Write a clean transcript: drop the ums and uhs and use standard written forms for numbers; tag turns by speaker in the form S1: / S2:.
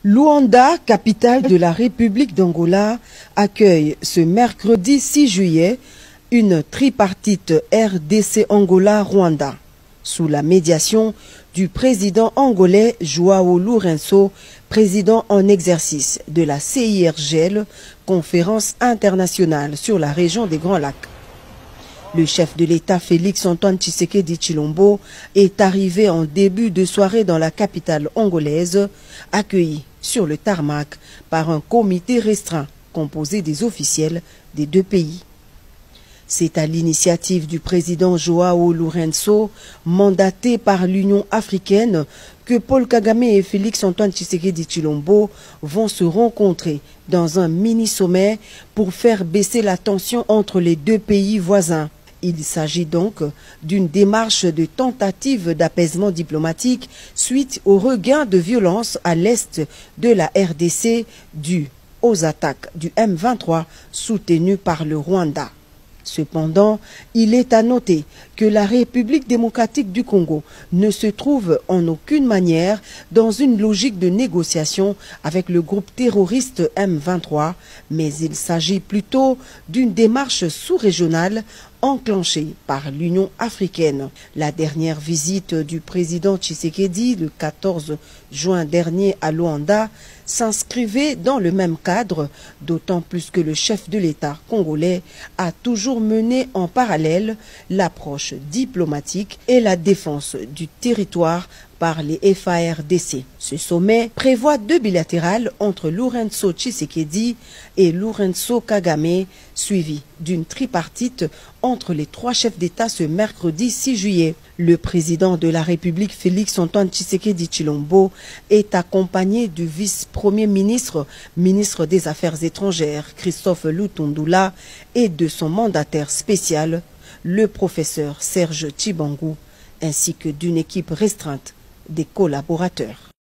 S1: Luanda, capitale de la République d'Angola, accueille ce mercredi 6 juillet une tripartite RDC-Angola-Rwanda, sous la médiation du président angolais João Lourenço, président en exercice de la CIRGL, conférence internationale sur la région des Grands Lacs. Le chef de l'État Félix-Antoine Tshisekedi Tshilombo est arrivé en début de soirée dans la capitale angolaise, accueilli sur le tarmac par un comité restreint composé des officiels des deux pays. C'est à l'initiative du président João Lourenço, mandaté par l'Union africaine, que Paul Kagame et Félix-Antoine Tshisekedi Tshilombo vont se rencontrer dans un mini-sommet pour faire baisser la tension entre les deux pays voisins. Il s'agit donc d'une démarche de tentative d'apaisement diplomatique suite au regain de violence à l'est de la RDC dû aux attaques du M23 soutenues par le Rwanda. Cependant, il est à noter que la République démocratique du Congo ne se trouve en aucune manière dans une logique de négociation avec le groupe terroriste M23, mais il s'agit plutôt d'une démarche sous-régionale enclenchée par l'Union africaine. La dernière visite du président Tshisekedi le 14 juin dernier à Luanda s'inscrivait dans le même cadre, d'autant plus que le chef de l'État congolais a toujours mené en parallèle l'approche diplomatique et la défense du territoire par les FARDC. Ce sommet prévoit deux bilatérales entre Lourenço Tshisekedi et Lourenço Kagame, suivi d'une tripartite entre les trois chefs d'État ce mercredi 6 juillet. Le président de la République Félix-Antoine Tshisekedi Tshilombo est accompagné du vice-premier ministre, ministre des Affaires étrangères Christophe Lutundula et de son mandataire spécial, le professeur Serge Tshibangu, ainsi que d'une équipe restreinte des collaborateurs.